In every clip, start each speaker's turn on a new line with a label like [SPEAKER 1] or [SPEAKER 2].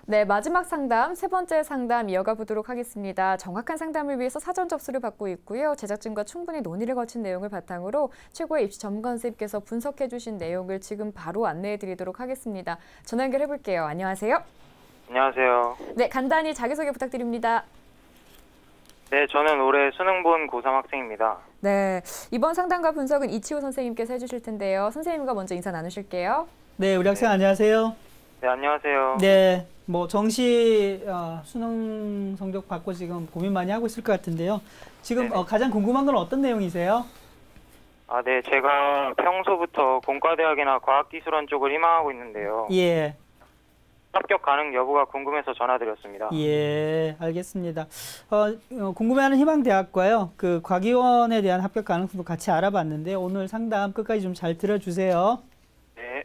[SPEAKER 1] 네, 마지막 상담, 세 번째 상담 이어가 보도록 하겠습니다. 정확한 상담을 위해서 사전 접수를 받고 있고요. 제작진과 충분히 논의를 거친 내용을 바탕으로 최고의 입시 전문가 선생님께서 분석해 주신 내용을 지금 바로 안내해 드리도록 하겠습니다. 전화 연결해 볼게요. 안녕하세요.
[SPEAKER 2] 안녕하세요.
[SPEAKER 1] 네, 간단히 자기소개 부탁드립니다.
[SPEAKER 2] 네, 저는 올해 수능 본 고3 학생입니다.
[SPEAKER 1] 네, 이번 상담과 분석은 이치호 선생님께서 해주실 텐데요. 선생님과 먼저 인사 나누실게요.
[SPEAKER 3] 네, 우리 학생 안녕하세요.
[SPEAKER 2] 네, 안녕하세요.
[SPEAKER 3] 네, 뭐 정시 수능 성적 받고 지금 고민 많이 하고 있을 것 같은데요. 지금 가장 궁금한 건 어떤 내용이세요?
[SPEAKER 2] 네, 제가 평소부터 공과대학이나 과학기술원 쪽을 희망하고 있는데요.
[SPEAKER 3] 예.
[SPEAKER 2] 합격 가능 여부가 궁금해서 전화드렸습니다.
[SPEAKER 3] 예, 알겠습니다. 궁금해하는 희망대학과요. 그 과기원에 대한 합격 가능성도 같이 알아봤는데 오늘 상담 끝까지 좀 잘 들어주세요.
[SPEAKER 2] 네.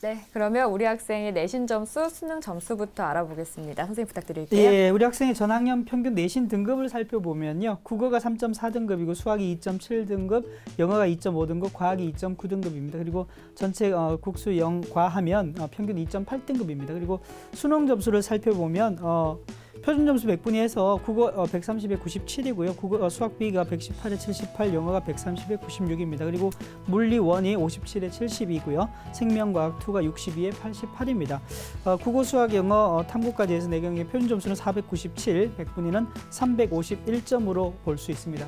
[SPEAKER 1] 네, 그러면 우리 학생의 내신 점수, 수능 점수부터 알아보겠습니다. 선생님 부탁드릴게요.
[SPEAKER 3] 예, 우리 학생의 전학년 평균 내신 등급을 살펴보면요. 국어가 3.4등급이고 수학이 2.7등급, 영어가 2.5등급, 과학이 2.9등급입니다. 그리고 전체 국수 영과하면 평균 2.8등급입니다. 그리고 수능 점수를 살펴보면 표준 점수 100분위 해서 국어 130에 97이고요. 수학 B가 118에 78, 영어가 130에 96입니다. 그리고 물리 1이 57에 72고요. 생명과학 2가 62에 88입니다. 국어, 수학, 영어, 탐구까지 해서 내경의 표준 점수는 497, 100분위는 351점으로 볼 수 있습니다.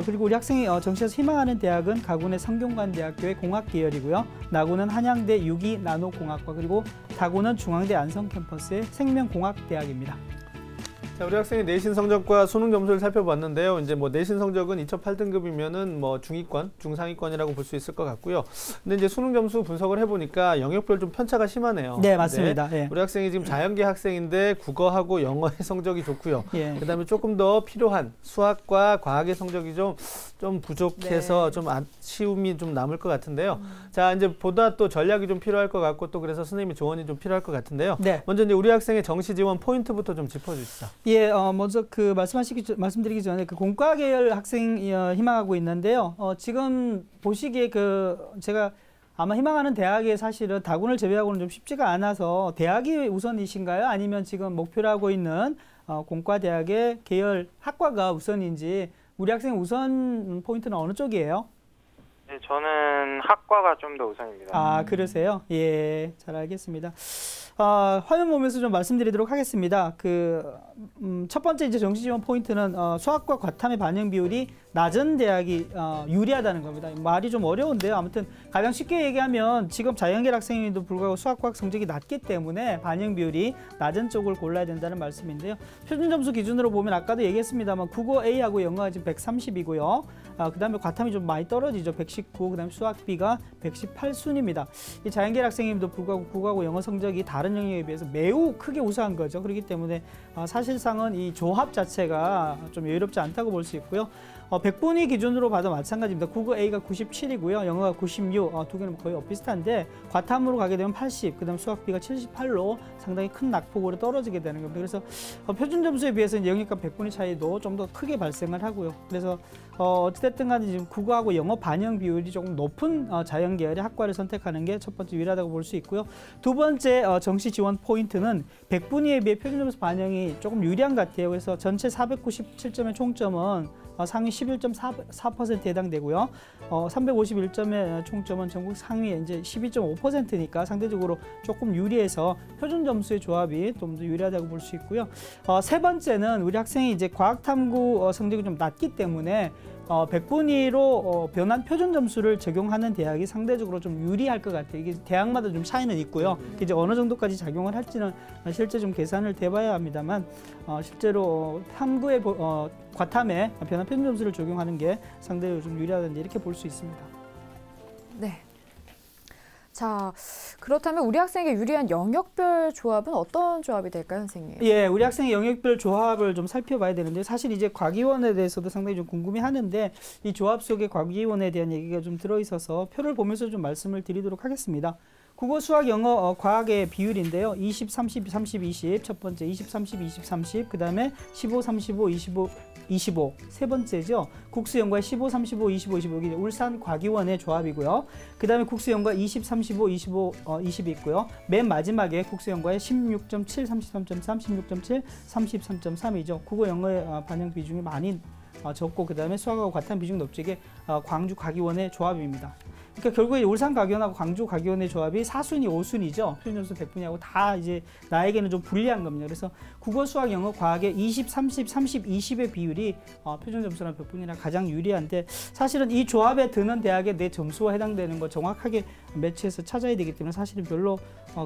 [SPEAKER 3] 그리고 우리 학생이 정시에서 희망하는 대학은 가군의 성균관대학교의 공학 계열이고요. 나군은 한양대 유기 나노공학과, 그리고 다군은 중앙대 안성 캠퍼스의 생명공학대학입니다.
[SPEAKER 4] 자, 우리 학생의 내신 성적과 수능 점수를 살펴봤는데요. 이제 뭐 내신 성적은 2.8등급이면은 뭐 중위권, 중상위권이라고 볼 수 있을 것 같고요. 근데 이제 수능 점수 분석을 해보니까 영역별 좀 편차가 심하네요.
[SPEAKER 3] 네, 맞습니다. 예.
[SPEAKER 4] 우리 학생이 지금 자연계 학생인데 국어하고 영어의 성적이 좋고요.
[SPEAKER 3] 예.
[SPEAKER 4] 그다음에 조금 더 필요한 수학과 과학의 성적이 좀 부족해서 좀 아쉬움이 좀 남을 것 같은데요. 자, 이제 보다 또 전략이 좀 필요할 것 같고 또 그래서 선생님의 조언이 좀 필요할 것 같은데요.
[SPEAKER 3] 네.
[SPEAKER 4] 먼저 이제 우리 학생의 정시 지원 포인트부터 좀 짚어주시죠.
[SPEAKER 3] 예, 먼저 말씀드리기 전에 그 공과 계열 학생 희망하고 있는데요. 지금 보시기에 제가 아마 희망하는 대학에 사실은 다군을 제외하고는 좀 쉽지가 않아서 대학이 우선이신가요? 아니면 지금 목표로 하고 있는 공과대학의 계열 학과가 우선인지, 우리 학생 우선 포인트는 어느 쪽이에요?
[SPEAKER 2] 네, 저는 학과가 좀 더 우선입니다.
[SPEAKER 3] 아, 그러세요? 예, 잘 알겠습니다. 화면 보면서 좀 말씀드리도록 하겠습니다. 첫 번째 이제 정시 지원 포인트는 수학과 과탐의 반영 비율이 낮은 대학이 유리하다는 겁니다. 말이 좀 어려운데요. 아무튼 가장 쉽게 얘기하면 지금 자연계 학생임에도 불구하고 수학과학 성적이 낮기 때문에 반영 비율이 낮은 쪽을 골라야 된다는 말씀인데요. 표준 점수 기준으로 보면 아까도 얘기했습니다만 국어 A하고 영어가 지금 130이고요. 그 다음에 과탐이 좀 많이 떨어지죠. 119, 그 다음에 수학 B가 118순입니다. 이 자연계 학생임에도 불구하고 국어하고 영어 성적이 다른 영역에 비해서 매우 크게 우수한 거죠. 그렇기 때문에 사실상은 이 조합 자체가 좀 여유롭지 않다고 볼 수 있고요. 100분위 기준으로 봐도 마찬가지입니다. 국어 A가 97이고요. 영어가 96, 두 개는 거의 비슷한데 과탐으로 가게 되면 80, 그 다음 수학 B가 78로 상당히 큰 낙폭으로 떨어지게 되는 겁니다. 그래서 표준 점수에 비해서 영역간 100분위 차이도 좀 더 크게 발생을 하고요. 그래서 어찌됐든 간에 지금 국어하고 영어 반영 비율이 조금 높은 자연 계열의 학과를 선택하는 게 첫 번째 유리하다고 볼 수 있고요. 두 번째 정시 지원 포인트는 100분위에 비해 표준 점수 반영이 조금 유리한 것 같아요. 그래서 전체 497점의 총점은 상위 11.4%에 해당되고요. 351점의 총점은 전국 상위 이제 12.5%니까 상대적으로 조금 유리해서 표준 점수의 조합이 좀 더 유리하다고 볼 수 있고요. 세 번째는 우리 학생이 이제 과학탐구 성적이 좀 낮기 때문에 100분위로 변환 표준 점수를 적용하는 대학이 상대적으로 좀 유리할 것 같아요. 이게 대학마다 좀 차이는 있고요. 이제 어느 정도까지 작용을 할지는 실제 좀 계산을 해봐야 합니다만 실제로 탐구의 과탐에 변환 표준 점수를 적용하는 게 상대적으로 좀 유리하다는데 이렇게 볼 수 있습니다.
[SPEAKER 1] 네. 자, 그렇다면 우리 학생에게 유리한 영역별 조합은 어떤 조합이 될까요, 선생님?
[SPEAKER 3] 예, 우리 학생의 영역별 조합을 좀 살펴봐야 되는데 사실 이제 과기원에 대해서도 상당히 좀 궁금해하는데 이 조합 속에 과기원에 대한 얘기가 좀 들어있어서 표를 보면서 좀 말씀을 드리도록 하겠습니다. 국어, 수학, 영어, 과학의 비율인데요. 20, 30, 30, 20 첫 번째 20, 30, 20, 30 그 다음에 15, 35, 25 25. 세 번째죠. 국수연구가 15, 35, 25, 25. 이게 울산과기원의 조합이고요. 그 다음에 국수연구가 20, 35, 25, 20이 있고요. 맨 마지막에 국수연구가 16.7, 33.3, 16.7, 33.3이죠. 국어 영어의 반영 비중이 많이 적고 그 다음에 수학하고 과탐 비중 높지. 이게 광주과기원의 조합입니다. 그러니까 결국에 울산과기원하고 광주과기원의 조합이 4순위, 5순위죠. 표준점수 100분위하고 다 이제 나에게는 좀 불리한 겁니다. 그래서 국어, 수학, 영어, 과학의 20, 30, 30, 20의 비율이 표준점수랑 100분위랑 가장 유리한데 사실은 이 조합에 드는 대학의 내 점수와 해당되는 거 정확하게 매치해서 찾아야 되기 때문에 사실은 별로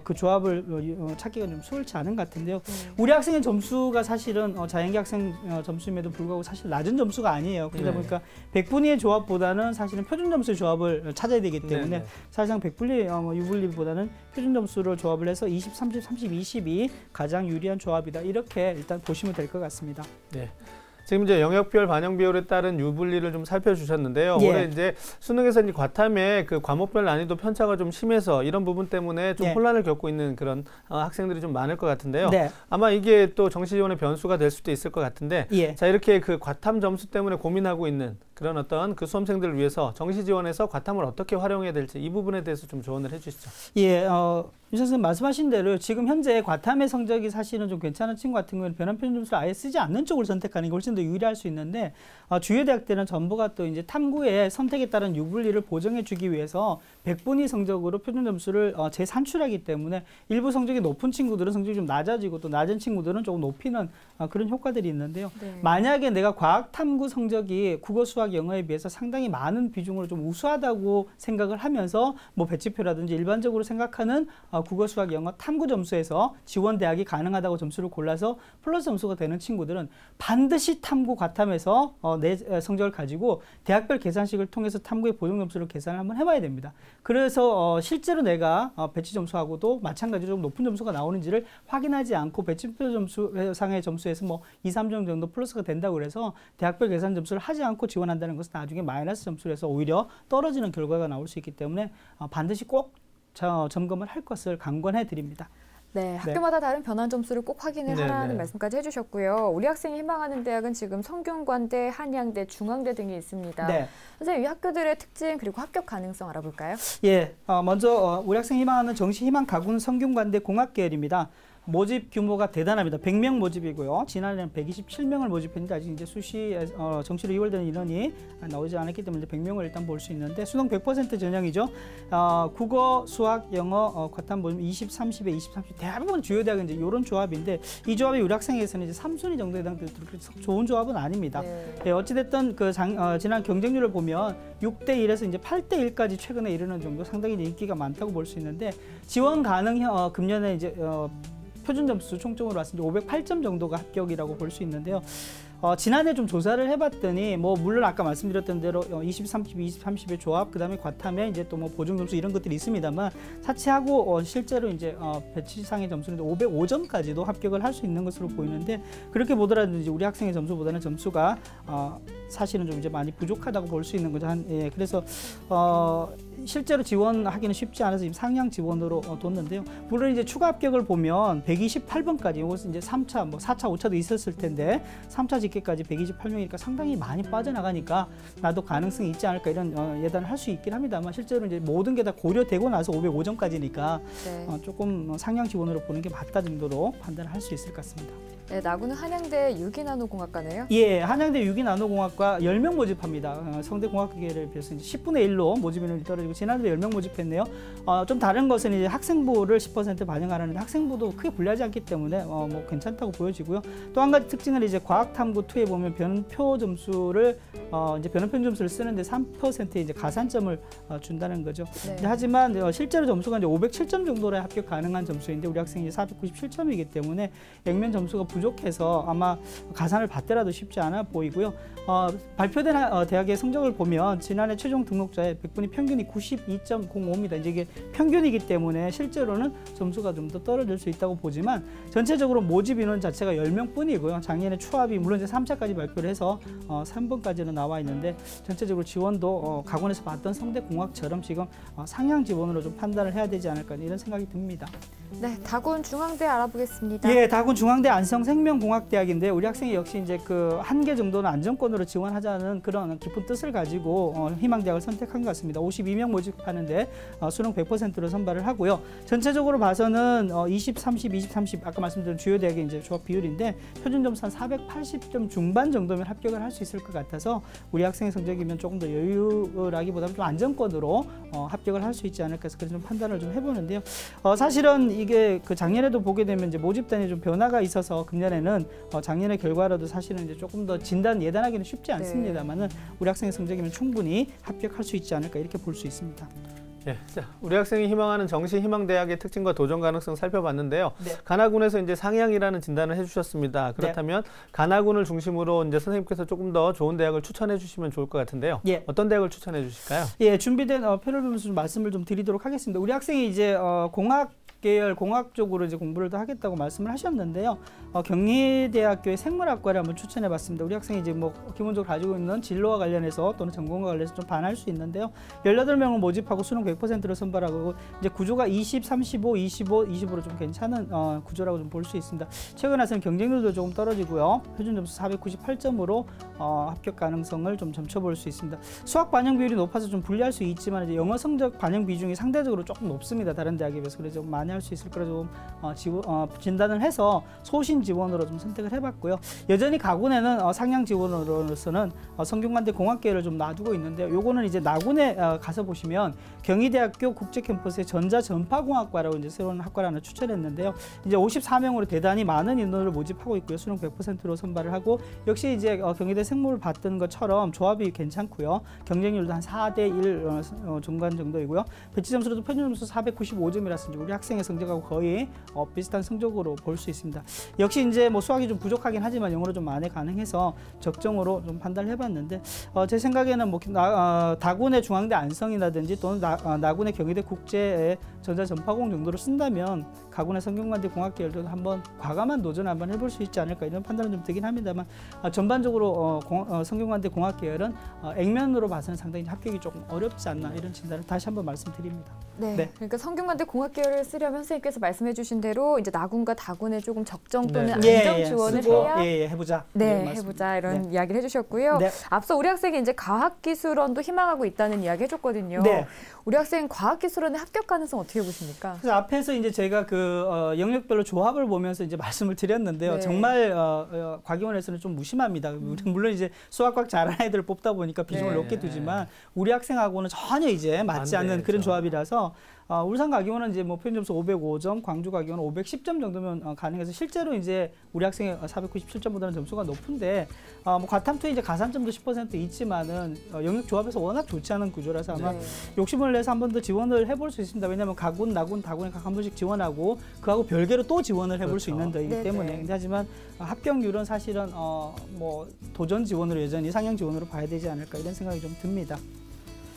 [SPEAKER 3] 그 조합을 찾기가 좀 수월치 않은 것 같은데요. 우리 학생의 점수가 사실은 자연계 학생 점수임에도 불구하고 사실 낮은 점수가 아니에요. 그러다 보니까 100분위의 조합보다는 사실은 표준점수의 조합을 찾아야 되기 때문에 사실상 100분위, 유분리보다는 표준점수를 조합을 해서 20, 30, 30, 20이 가장 유리한 조합이다. 이렇게 일단 보시면 될 것 같습니다.
[SPEAKER 4] 네. 지금 이제 영역별 반영 비율에 따른 유분리를 좀 살펴주셨는데요.
[SPEAKER 3] 예.
[SPEAKER 4] 올해 이제 수능에서 이제 과탐에 그 과목별 난이도 편차가 좀 심해서 이런 부분 때문에 좀
[SPEAKER 3] 예.
[SPEAKER 4] 혼란을 겪고 있는 그런 학생들이 좀 많을 것 같은데요.
[SPEAKER 3] 네.
[SPEAKER 4] 아마 이게 또 정시 지원의 변수가 될 수도 있을 것 같은데,
[SPEAKER 3] 예.
[SPEAKER 4] 자 이렇게 그 과탐 점수 때문에 고민하고 있는 그런 어떤 그 수험생들을 위해서 정시 지원에서 과탐을 어떻게 활용해야 될지 이 부분에 대해서 좀 조언을 해주시죠.
[SPEAKER 3] 예, 유 선생님 말씀하신 대로 지금 현재 과탐의 성적이 사실은 좀 괜찮은 친구 같은 경우는 변환 표준 점수를 아예 쓰지 않는 쪽을 선택하는 게 훨씬 더 유리할 수 있는데 주요 대학들은 전부가 또 이제 탐구의 선택에 따른 유불리를 보정해주기 위해서 100분위 성적으로 표준 점수를 재산출하기 때문에 일부 성적이 높은 친구들은 성적이 좀 낮아지고 또 낮은 친구들은 조금 높이는 그런 효과들이 있는데요.
[SPEAKER 1] 네.
[SPEAKER 3] 만약에 내가 과학 탐구 성적이 국어, 수학, 영어에 비해서 상당히 많은 비중으로 좀 우수하다고 생각을 하면서 뭐 배치표라든지 일반적으로 생각하는 국어, 수학, 영어 탐구 점수에서 지원 대학이 가능하다고 점수를 골라서 플러스 점수가 되는 친구들은 반드시 탐구 과탐에서 내 성적을 가지고 대학별 계산식을 통해서 탐구의 보정 점수를 계산을 한번 해봐야 됩니다. 그래서 실제로 내가 배치 점수하고도 마찬가지로 좀 높은 점수가 나오는지를 확인하지 않고 배치표 점수상의 점수에서 뭐 2, 3점 정도 플러스가 된다고 그래서 대학별 계산 점수를 하지 않고 지원한다는 것은 나중에 마이너스 점수를 해서 오히려 떨어지는 결과가 나올 수 있기 때문에 반드시 꼭 점검을 할 것을 강권해 드립니다.
[SPEAKER 1] 네, 학교마다 다른 변환 점수를 꼭 확인을 하라는 말씀까지 해주셨고요. 우리 학생이 희망하는 대학은 지금 성균관대, 한양대, 중앙대 등이 있습니다. 네. 선생님, 이 학교들의 특징 그리고 합격 가능성 알아볼까요?
[SPEAKER 3] 예, 먼저 우리 학생이 희망하는 정시 희망 가구는 성균관대 공학계열입니다. 모집 규모가 대단합니다. 100명 모집이고요. 지난해는 127명을 모집했는데 아직 이제 수시에 정시로 이월되는 인원이 나오지 않았기 때문에 100명을 일단 볼 수 있는데 수능 100% 전형이죠. 국어, 수학, 영어, 과탐 보면 20, 30에 20, 30 대부분 주요 대학은 이제 이런 조합인데 이 조합이 우리 학생에게서는 이제 3순위 정도에 해당되는 좋은 조합은 아닙니다. 네, 어찌됐든 그 지난 경쟁률을 보면 6대 1에서 이제 8대 1까지 최근에 이르는 정도 상당히 인기가 많다고 볼 수 있는데 지원 가능 금년에 이제 표준 점수 총점으로 봤을 때 508점 정도가 합격이라고 볼 수 있는데요. 지난해 좀 조사를 해봤더니 뭐 물론 아까 말씀드렸던 대로 20, 30, 20, 30의 조합 그다음에 과탐에 이제 또 뭐 보정 점수 이런 것들이 있습니다만 차치하고 실제로 이제 배치상의 점수는 505점까지도 합격을 할 수 있는 것으로 보이는데 그렇게 보더라도 이제 우리 학생의 점수보다는 점수가 사실은 좀 이제 많이 부족하다고 볼 수 있는 거죠. 그래서 실제로 지원하기는 쉽지 않아서 지금 상향 지원으로 뒀는데요. 물론 이제 추가 합격을 보면 128번까지 이것은 이제 3차, 뭐 4차, 5차도 있었을 텐데 3차 집계까지 128명이니까 상당히 많이 빠져나가니까 나도 가능성이 있지 않을까 이런 예단을 할 수 있긴 합니다만 실제로 이제 모든 게 다 고려되고 나서 505점까지니까 조금 상향 지원으로 보는 게 맞다 정도로 판단을 할 수 있을 것 같습니다.
[SPEAKER 1] 네, 나구는 한양대 유기나노공학과네요.
[SPEAKER 3] 예, 한양대 유기나노공학과 10명 모집합니다. 성대공학계를 비해서 10분의 1로 모집 인원이 떨어지고 지난해 10명 모집했네요. 좀 다른 것은 이제 학생부를 10% 반영하라는데 학생부도 크게 불리하지 않기 때문에 뭐 괜찮다고 보여지고요. 또 한 가지 특징은 이제 과학탐구 2에 보면 변표 점수를 이제 변환표 점수를 쓰는데 3%의 이제 가산점을 준다는 거죠. 하지만 실제로 점수가 이제 507점 정도로 합격 가능한 점수인데 우리 학생이 497점이기 때문에 액면 점수가 부족해서 아마 가산을 받더라도 쉽지 않아 보이고요. 발표된 대학의 성적을 보면 지난해 최종 등록자의 100분위 평균이 92.05입니다. 이제 이게 평균이기 때문에 실제로는 점수가 좀 더 떨어질 수 있다고 보지만 전체적으로 모집 인원 자체가 10명뿐이고요. 작년에 추합이 물론 이제 3차까지 발표를 해서 3번까지는 나와 있는데 전체적으로 지원도 가군에서 봤던 성대공학처럼 지금 상향 지원으로 좀 판단을 해야 되지 않을까 이런 생각이 듭니다.
[SPEAKER 1] 네, 다군 중앙대 알아보겠습니다.
[SPEAKER 3] 예, 다군 중앙대 안성생명공학대학인데 우리 학생이 역시 이제 그 한 개 정도는 안정권으로 지원하자는 그런 깊은 뜻을 가지고 희망대학을 선택한 것 같습니다. 52명 모집하는데 수능 100%로 선발을 하고요. 전체적으로 봐서는 20, 30, 20, 30 아까 말씀드린 주요 대학의 이제 조합 비율인데 표준 점수 한 480점 중반 정도면 합격을 할 수 있을 것 같아서 우리 학생의 성적이면 조금 더 여유라기보다는 좀 안정권으로 합격을 할 수 있지 않을까 해서 그런 좀 판단을 좀 해보는데요. 사실은 이게 그 작년에도 보게 되면 이제 모집단에 좀 변화가 있어서 금년에는 작년의 결과로도 사실은 이제 조금 더 진단 예단하기는 쉽지 않습니다만은 우리 학생의 성적이면 충분히 합격할 수 있지 않을까 이렇게 볼 수 있습니다.
[SPEAKER 4] 예, 자, 우리 학생이 희망하는 정시희망대학의 특징과 도전 가능성 살펴봤는데요.
[SPEAKER 3] 네.
[SPEAKER 4] 가나군에서 이제 상향이라는 진단을 해주셨습니다. 그렇다면 가나군을 중심으로 이제 선생님께서 조금 더 좋은 대학을 추천해 주시면 좋을 것 같은데요.
[SPEAKER 3] 예.
[SPEAKER 4] 어떤 대학을 추천해 주실까요?
[SPEAKER 3] 예, 준비된 표를 보면서 좀 말씀을 좀 드리도록 하겠습니다. 우리 학생이 이제 공학 계열 공학 쪽으로 이제 공부를 더 하겠다고 말씀을 하셨는데요. 경희대학교의 생물학과를 한번 추천해봤습니다. 우리 학생이 이제 뭐 기본적으로 가지고 있는 진로와 관련해서 또는 전공과 관련해서 좀 반할 수 있는데요. 18명을 모집하고 수능 100%로 선발하고 이제 구조가 20, 35, 25, 20으로 좀 괜찮은 구조라고 좀 볼 수 있습니다. 최근 와서는 경쟁률도 조금 떨어지고요. 표준 점수 498점으로 합격 가능성을 좀 점쳐볼 수 있습니다. 수학 반영 비율이 높아서 좀 불리할 수 있지만 이제 영어 성적 반영 비중이 상대적으로 조금 높습니다. 다른 대학에 비해서 그래서 좀 많이 할 수 있을 거라 좀 진단을 해서 소신 지원으로 좀 선택을 해봤고요. 여전히 가군에는 상향 지원으로서는 성균관대 공학계열을 좀 놔두고 있는데요. 요거는 이제 나군에 가서 보시면 경희대학교 국제캠퍼스의 전자전파공학과라고 이제 새로운 학과를 하나 추천했는데요. 이제 54명으로 대단히 많은 인원을 모집하고 있고요. 수능 100%로 선발을 하고 역시 이제 경희대 생물을 봤던 것처럼 조합이 괜찮고요. 경쟁률도 한 4대1 중간 정도이고요. 배치 점수로도 표준 점수 495점이라서 우리 학생의 성적하고 거의 비슷한 성적으로 볼 수 있습니다. 역시 이제 뭐 수학이 좀 부족하긴 하지만 영어로 좀 만회 가능해서 적정으로 좀 판단을 해봤는데 제 생각에는 뭐 다군의 중앙대 안성이라든지 또는 나군의 경희대 국제의 전자전파공 정도로 쓴다면 가군의 성균관대 공학계열도 한번 과감한 도전 한번 해볼 수 있지 않을까 이런 판단은 좀 되긴 합니다만 전반적으로 성균관대 공학계열은 액면으로 봐서는 상당히 합격이 조금 어렵지 않나 이런 진단을 다시 한번 말씀드립니다.
[SPEAKER 1] 네. 그러니까 성균관대 공학계열을 쓰려면 선생님께서 말씀해주신 대로 이제 나군과 다군의 조금 적정 또는 안정 지원을 해야
[SPEAKER 3] 해보자.
[SPEAKER 1] 해보자 이런 이야기를 해주셨고요. 앞서 우리 학생이 이제 과학기술원도 희망하고 있다는 이야기 해줬거든요. 우리 학생 과학기술원의 합격 가능성 어떻게 보십니까?
[SPEAKER 3] 그래서 앞에서 이제 제가 그 영역별로 조합을 보면서 이제 말씀을 드렸는데요. 정말 과기원에서는 좀 무심합니다. 물론 이제 수학과학 잘하는 애들을 뽑다 보니까 비중을 높게 두지만 우리 학생하고는 전혀 이제 맞지 않는 그런 조합이라서 울산과기원은 이제 뭐 표준 점수 505점, 광주과기원은 510점 정도면 가능해서 실제로 이제 우리 학생의 497점보다는 점수가 높은데 뭐 과탐투에 이제 가산점도 10% 있지만은 영역 조합에서 워낙 좋지 않은 구조라서 아마 욕심을 내서 한 번 더 지원을 해볼 수 있습니다. 왜냐하면 가군, 나군, 다군에 각 한 번씩 지원하고 그하고 별개로 또 지원을 해볼 수 있는 데이기 때문에 근데 하지만 합격률은 사실은 뭐 도전 지원으로 여전히 상향 지원으로 봐야 되지 않을까 이런 생각이 좀 듭니다.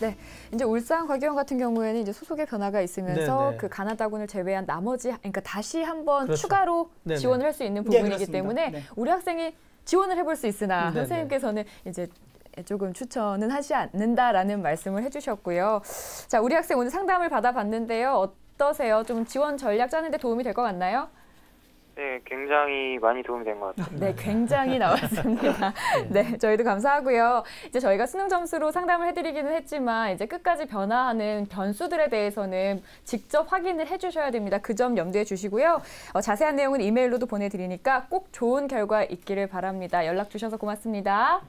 [SPEAKER 1] 네, 이제 울산과기원 같은 경우에는 이제 소속의 변화가 있으면서 그 가나다군을 제외한 나머지 그러니까 다시 한번 추가로 지원을 할 수 있는 부분이기 때문에 우리 학생이 지원을 해볼 수 있으나 선생님께서는 이제 조금 추천은 하지 않는다라는 말씀을 해주셨고요. 자, 우리 학생 오늘 상담을 받아봤는데요. 어떠세요? 좀 지원 전략 짜는데 도움이 될 것 같나요?
[SPEAKER 2] 네, 굉장히 많이 도움이 된 것 같아요.
[SPEAKER 1] 네, 굉장히 나왔습니다. 네, 저희도 감사하고요. 이제 저희가 수능 점수로 상담을 해드리기는 했지만 이제 끝까지 변화하는 변수들에 대해서는 직접 확인을 해주셔야 됩니다. 그 점 염두에 주시고요. 자세한 내용은 이메일로도 보내드리니까 꼭 좋은 결과 있기를 바랍니다. 연락 주셔서 고맙습니다.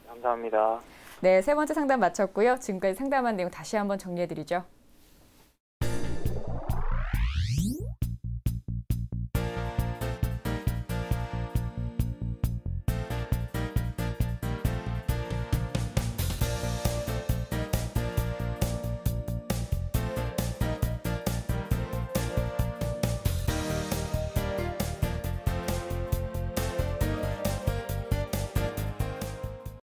[SPEAKER 2] 감사합니다.
[SPEAKER 1] 네, 세 번째 상담 마쳤고요. 지금까지 상담한 내용 다시 한번 정리해드리죠.